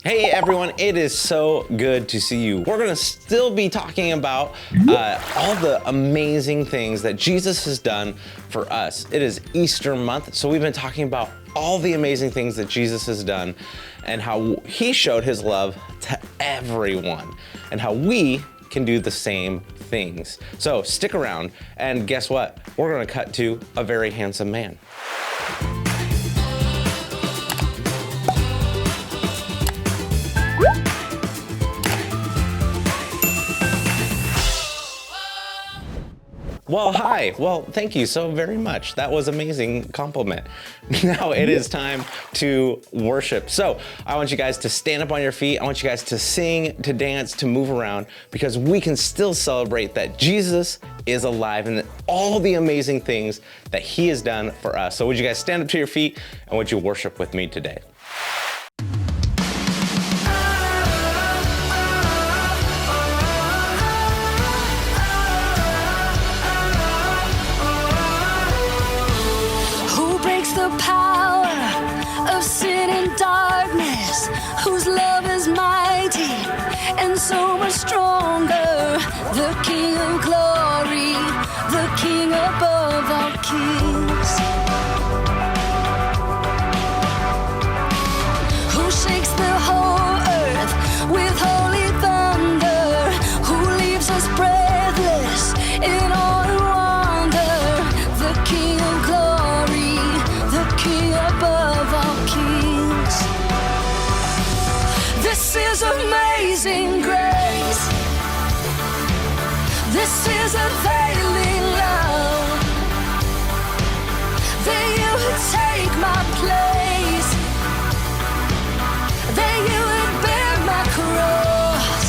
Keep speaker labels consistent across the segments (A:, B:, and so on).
A: Hey everyone, it is so good to see you. We're gonna still be talking about all the amazing things that Jesus has done for us. It is Easter month, so we've been talking about all the amazing things that Jesus has done and how he showed his love to everyone and how we can do the same things. So stick around and guess what? We're gonna cut to a very handsome man. Well, hi. Well, thank you so very much. That was an amazing compliment. Now it is time to worship. So I want you guys to stand up on your feet. I want you guys to sing, to dance, to move around, because we can still celebrate that Jesus is alive and all the amazing things that he has done for us. So would you guys stand up to your feet and would you worship with me today?
B: The power of sin and darkness, whose love is mighty and so much stronger. The King of glory, the King above all kings, who shakes the whole earth with holy thunder, who leaves us breathless in awe and wonder. The King of glory, King above all kings. This is amazing grace. This is availing love. That you would take my place. That you would bear my cross.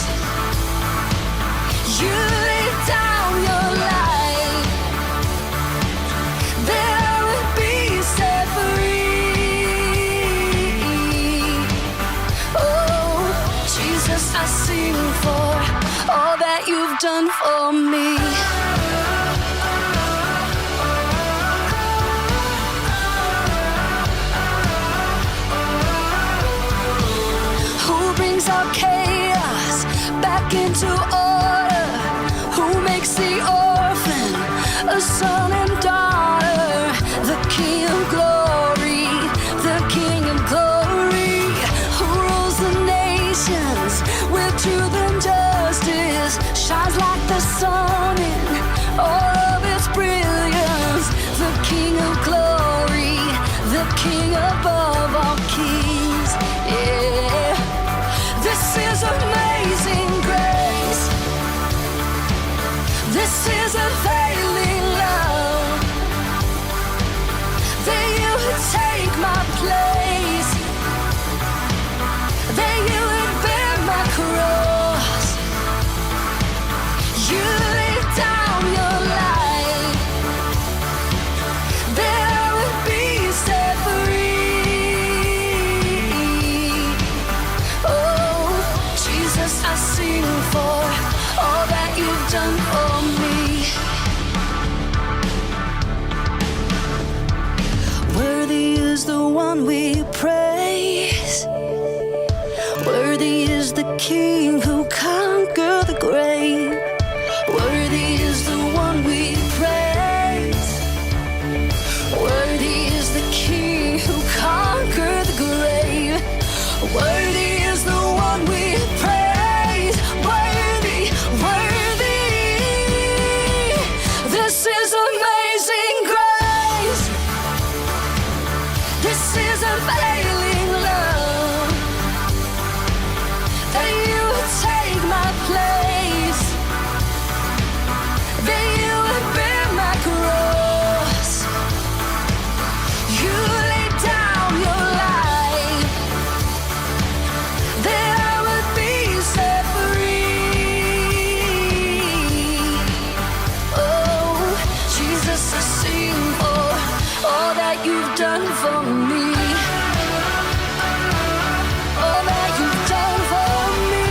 B: You laid down your life. That I would be set free. Oh, Jesus, I sing for all that you've done for me. Who brings our chaos back into order? Who makes the orphan a son and daughter? The King of glory, the King of glory, who rules the nations with truth and justice, shines like the sun in all of its brilliance. The King of glory, the King above all kings. Yeah, this is amazing grace. This is availing love. That you would take my place. That you would bear my cross. You laid down your life. That I would be set free. Oh, Jesus, I sing for all that you've done for me. Worthy is the one we praise. Worthy is the King who conquered the grave. Worthy is the one we praise. Worthy is the King who conquered the grave. Worthy is the one we praise. Worthy, worthy. This is amazing grace. This is availing love. That you would take my place. That you would bear my cross. You laid down your life. That I would be set free. Oh, Jesus, I sing for all that you've done for me. All that you've done for me.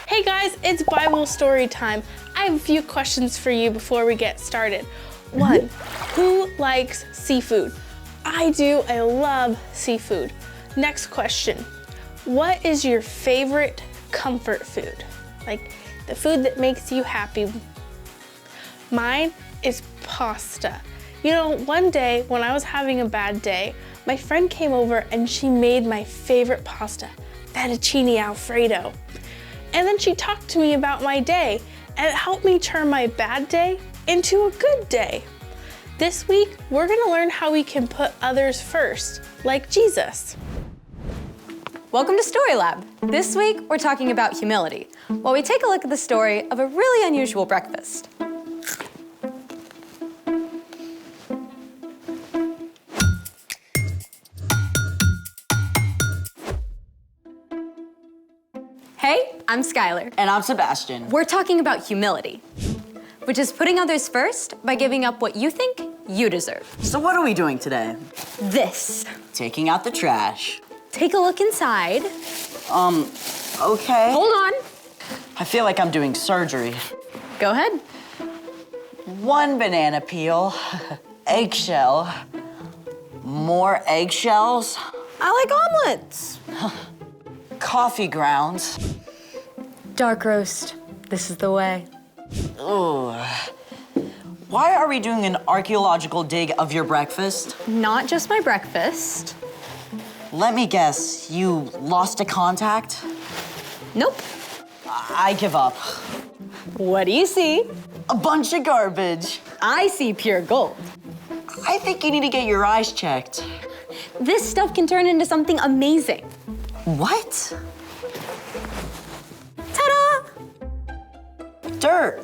C: Hey guys, it's Bible story time. I have a few questions for you before we get started. One, who likes seafood? I do, I love seafood. Next question, what is your favorite comfort food? Like the food that makes you happy. Mine is pasta. You know, one day when I was having a bad day, my friend came over and she made my favorite pasta, fettuccine alfredo. And then she talked to me about my day, and it helped me turn my bad day into a good day. This week, we're gonna learn how we can put others first, like Jesus.
D: Welcome to Story Lab. This week, we're talking about humility, while we take a look at the story of a really unusual breakfast. Hey, I'm Skylar.
E: And I'm Sebastian.
D: We're talking about humility, which is putting others first by giving up what you think you deserve.
E: So what are we doing today?
D: This.
E: Taking out the trash.
D: Take a look inside.
E: Okay.
D: Hold on.
E: I feel like I'm doing surgery.
D: Go ahead.
E: 1 banana peel, eggshell, more eggshells,
D: I like omelets.
E: coffee grounds.
D: Dark roast. This is the way.
E: Ooh. Why are we doing an archaeological dig of your breakfast?
D: Not just my breakfast.
E: Let me guess, you lost a contact?
D: Nope.
E: I give up.
D: What do you see?
E: A bunch of garbage.
D: I see pure gold.
E: I think you need to get your eyes checked.
D: This stuff can turn into something amazing.
E: What?
D: Ta-da!
E: Dirt.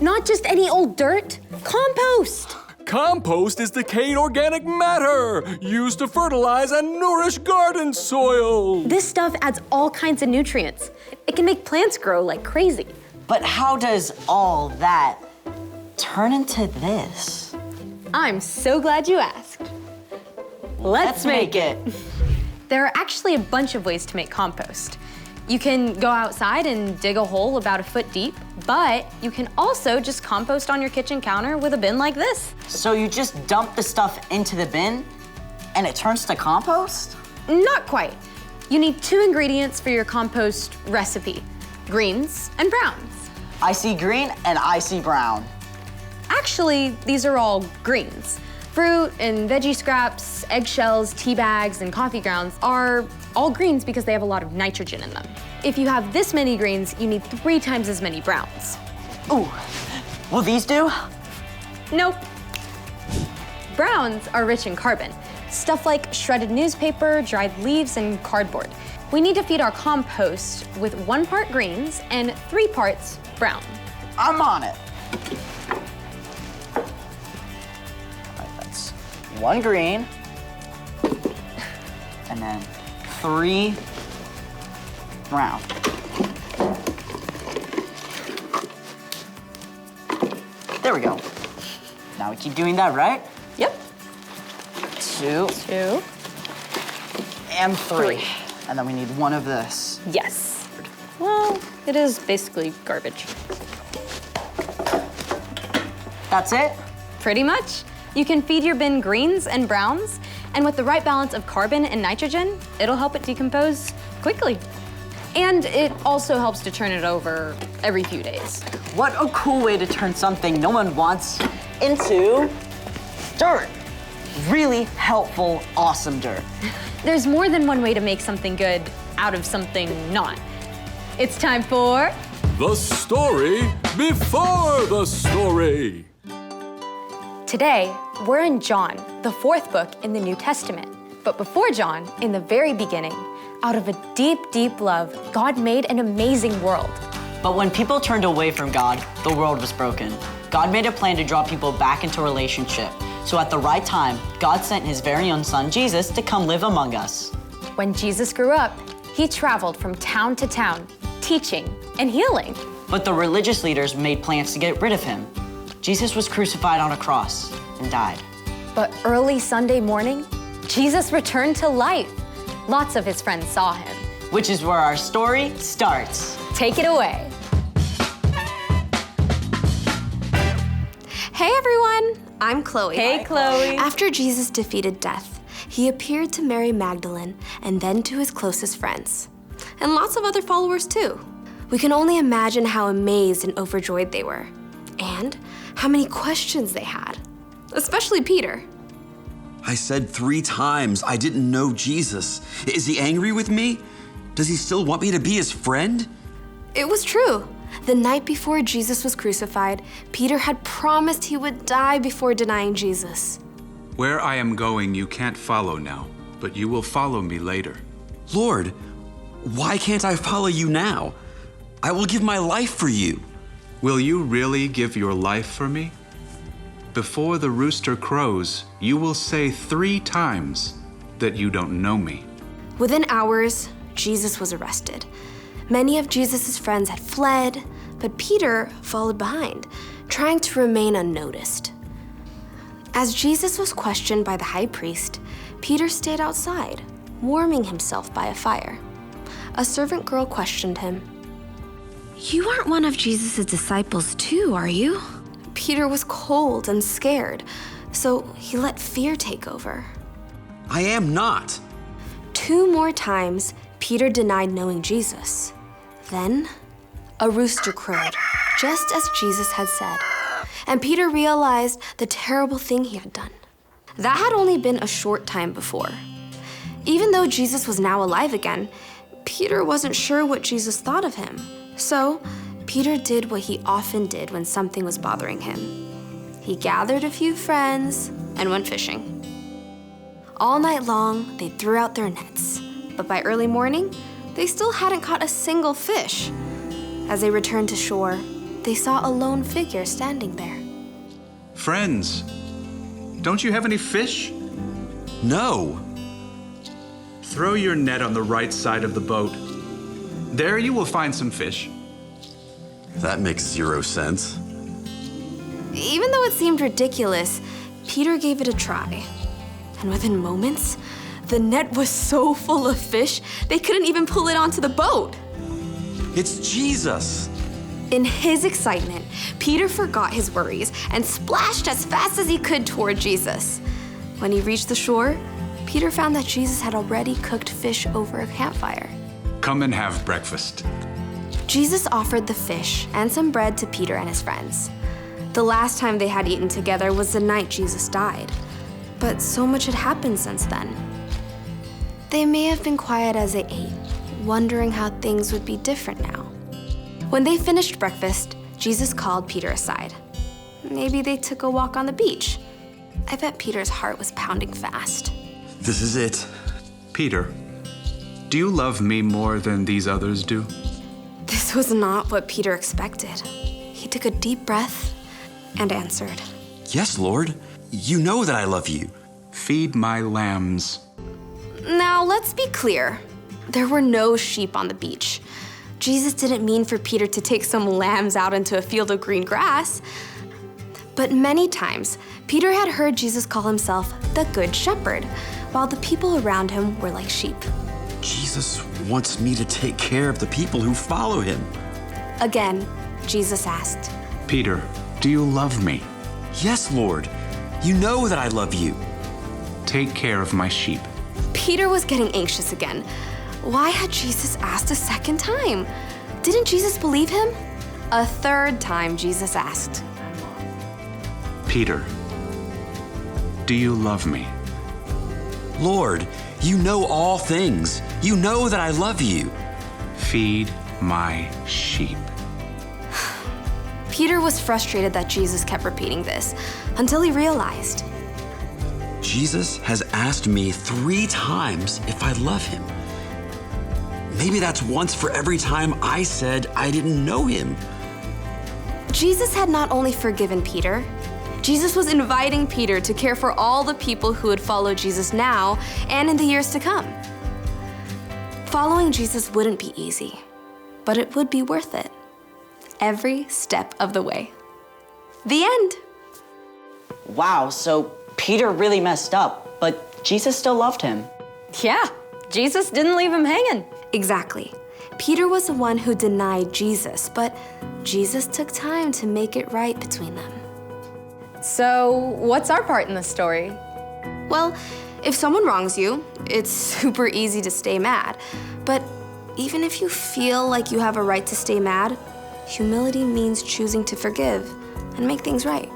D: Not just any old dirt. Compost.
F: Compost is decayed organic matter used to fertilize and nourish garden soil.
D: This stuff adds all kinds of nutrients. It can make plants grow like crazy.
E: But how does all that turn into this?
D: I'm so glad you asked. Let's make it. There are actually a bunch of ways to make compost. You can go outside and dig a hole about a foot deep, but you can also just compost on your kitchen counter with a bin like this.
E: So you just dump the stuff into the bin and it turns to compost?
D: Not quite. You need 2 ingredients for your compost recipe, greens and browns.
E: I see green and I see brown.
D: Actually, these are all greens. Fruit and veggie scraps, eggshells, tea bags, and coffee grounds are all greens because they have a lot of nitrogen in them. If you have this many greens, you need 3 times as many browns.
E: Ooh, will these do?
D: Nope. Browns are rich in carbon, stuff like shredded newspaper, dried leaves, and cardboard. We need to feed our compost with 1 part greens and 3 parts brown.
E: I'm on it. All right, that's 1 green and then 3 brown. There we go. Now we keep doing that, right?
D: Yep.
E: 2
D: 2.
E: and 3. And then we need 1 of this.
D: Yes. Well, it is basically garbage.
E: That's it?
D: Pretty much. You can feed your bin greens and browns, and with the right balance of carbon and nitrogen, it'll help it decompose quickly. And it also helps to turn it over every few days.
E: What a cool way to turn something no one wants into dirt. Really helpful, awesome dirt.
D: There's more than one way to make something good out of something not. It's time for...
F: The story before the story.
D: Today, we're in John, the 4th book in the New Testament. But before John, in the very beginning, out of a deep, deep love, God made an amazing world.
E: But when people turned away from God, the world was broken. God made a plan to draw people back into a relationship. So at the right time, God sent his very own son, Jesus, to come live among us.
D: When Jesus grew up, he traveled from town to town, teaching and healing.
E: But the religious leaders made plans to get rid of him. Jesus was crucified on a cross and died.
D: But early Sunday morning, Jesus returned to life. Lots of his friends saw him.
E: Which is where our story starts.
D: Take it away.
G: Hey everyone, I'm Chloe.
D: Hey, Chloe.
G: After Jesus defeated death, he appeared to Mary Magdalene and then to his closest friends, and lots of other followers too. We can only imagine how amazed and overjoyed they were, and how many questions they had, especially Peter.
H: I said 3 times I didn't know Jesus. Is he angry with me? Does he still want me to be his friend?
G: It was true. The night before Jesus was crucified, Peter had promised he would die before denying Jesus.
I: Where I am going, you can't follow now, but you will follow me later.
H: Lord, why can't I follow you now? I will give my life for you.
I: Will you really give your life for me? Before the rooster crows, you will say 3 times that you don't know me.
G: Within hours, Jesus was arrested. Many of Jesus' friends had fled, but Peter followed behind, trying to remain unnoticed. As Jesus was questioned by the high priest, Peter stayed outside, warming himself by a fire. A servant girl questioned him.
J: You aren't one of Jesus' disciples too, are you?
G: Peter was cold and scared, so he let fear take over.
H: I am not.
G: 2 more times, Peter denied knowing Jesus. Then, a rooster crowed, just as Jesus had said, and Peter realized the terrible thing he had done. That had only been a short time before. Even though Jesus was now alive again, Peter wasn't sure what Jesus thought of him. So, Peter did what he often did when something was bothering him. He gathered a few friends and went fishing. All night long, they threw out their nets, but by early morning, they still hadn't caught a single fish. As they returned to shore, they saw a lone figure standing there.
I: Friends, don't you have any fish?
H: No.
I: Throw your net on the right side of the boat. There you will find some fish.
H: That makes 0 sense.
G: Even though it seemed ridiculous, Peter gave it a try. And within moments, the net was so full of fish, they couldn't even pull it onto the boat.
H: It's Jesus.
G: In his excitement, Peter forgot his worries and splashed as fast as he could toward Jesus. When he reached the shore, Peter found that Jesus had already cooked fish over a campfire.
I: Come and have breakfast.
G: Jesus offered the fish and some bread to Peter and his friends. The last time they had eaten together was the night Jesus died, but so much had happened since then. They may have been quiet as they ate, wondering how things would be different now. When they finished breakfast, Jesus called Peter aside. Maybe they took a walk on the beach. I bet Peter's heart was pounding fast.
H: This is it.
I: Peter, do you love me more than these others do?
G: This was not what Peter expected. He took a deep breath and answered.
H: Yes, Lord. You know that I love you.
I: Feed my lambs.
G: Now, let's be clear. There were no sheep on the beach. Jesus didn't mean for Peter to take some lambs out into a field of green grass. But many times, Peter had heard Jesus call himself the Good Shepherd, while the people around him were like sheep.
H: Jesus wants me to take care of the people who follow him.
G: Again, Jesus asked,
I: Peter, do you love me?
H: Yes, Lord. You know that I love you.
I: Take care of my sheep.
G: Peter was getting anxious again. Why had Jesus asked a second time? Didn't Jesus believe him? A third time, Jesus asked,
I: Peter, do you love me?
H: Lord, you know all things. You know that I love you.
I: Feed my sheep.
G: Peter was frustrated that Jesus kept repeating this until he realized.
H: Jesus has asked me 3 times if I love him. Maybe that's once for every time I said I didn't know him.
G: Jesus had not only forgiven Peter, Jesus was inviting Peter to care for all the people who would follow Jesus now and in the years to come. Following Jesus wouldn't be easy, but it would be worth it. Every step of the way. The end.
E: Wow, so Peter really messed up, but Jesus still loved him.
D: Yeah, Jesus didn't leave him hanging.
G: Exactly. Peter was the one who denied Jesus, but Jesus took time to make it right between them.
D: So, what's our part in the story?
G: Well, if someone wrongs you, it's super easy to stay mad. But even if you feel like you have a right to stay mad, humility means choosing to forgive and make things right.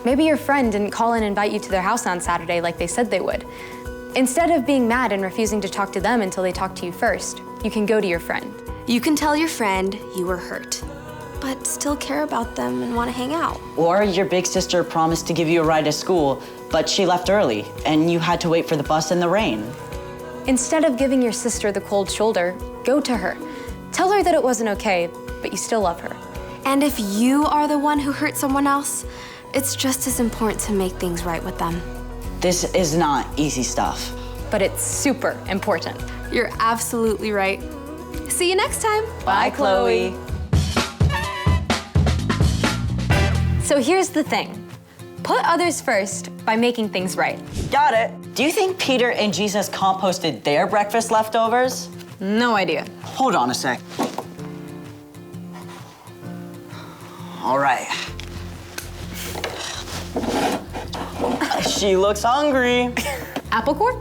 D: Maybe your friend didn't call and invite you to their house on Saturday like they said they would. Instead of being mad and refusing to talk to them until they talk to you first, you can go to your friend.
G: You can tell your friend you were hurt, but still care about them and want to hang out.
E: Or your big sister promised to give you a ride to school, but she left early, and you had to wait for the bus in the rain.
D: Instead of giving your sister the cold shoulder, go to her. Tell her that it wasn't okay, but you still love her.
G: And if you are the one who hurt someone else, it's just as important to make things right with them.
E: This is not easy stuff.
D: But it's super important.
G: You're absolutely right. See you next time.
E: Bye, Chloe.
D: So here's the thing. Put others first by making things right.
E: Got it. Do you think Peter and Jesus composted their breakfast leftovers?
D: No idea.
E: Hold on a sec. All right. She looks hungry.
D: Apple core?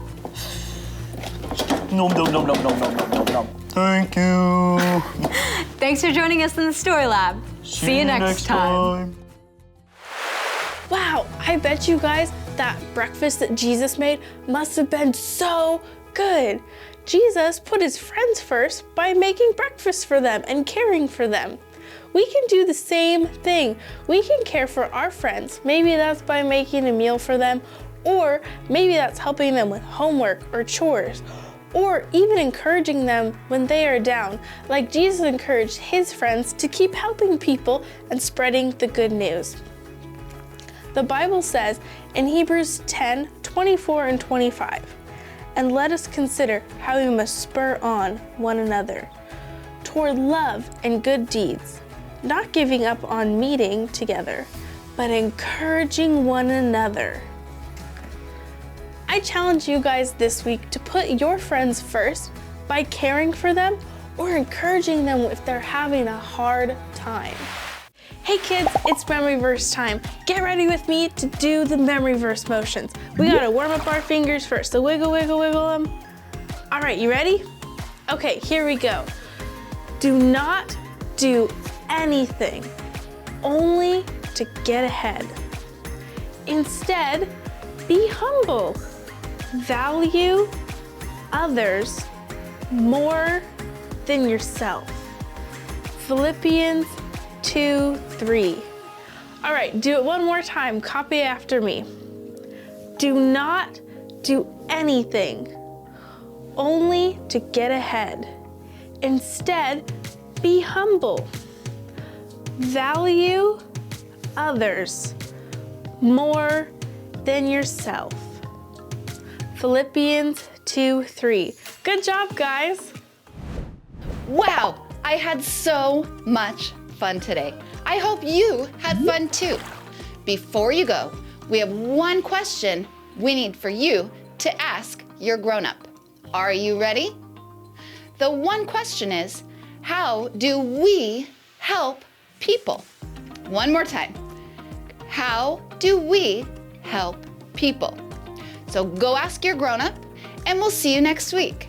E: Nom, nom, nom, nom, nom, nom, nom, nom. Thank you.
D: Thanks for joining us in the Story Lab. See you next time.
C: Wow, I bet you guys that breakfast that Jesus made must have been so good. Jesus put his friends first by making breakfast for them and caring for them. We can do the same thing. We can care for our friends. Maybe that's by making a meal for them, or maybe that's helping them with homework or chores, or even encouraging them when they are down, like Jesus encouraged his friends to keep helping people and spreading the good news. The Bible says in Hebrews 10:24 and 25, "And let us consider how we must spur on one another toward love and good deeds, not giving up on meeting together, but encouraging one another." I challenge you guys this week to put your friends first by caring for them or encouraging them if they're having a hard time. Hey kids, it's memory verse time. Get ready with me to do the memory verse motions. We gotta warm up our fingers first, so wiggle, wiggle, wiggle them. All right, you ready? Okay, here we go. Do not do anything only to get ahead. Instead, be humble. Value others more than yourself. Philippians 2:3. All right, do it one more time. Copy after me. Do not do anything only to get ahead. Instead, be humble. Value others more than yourself. Philippians 2:3. Good job, guys.
K: Wow, I had so much fun today. I hope you had fun too. Before you go, we have one question we need for you to ask your grown-up. Are you ready? The one question is, how do we help people? One more time. How do we help people? So go ask your grown-up, and we'll see you next week.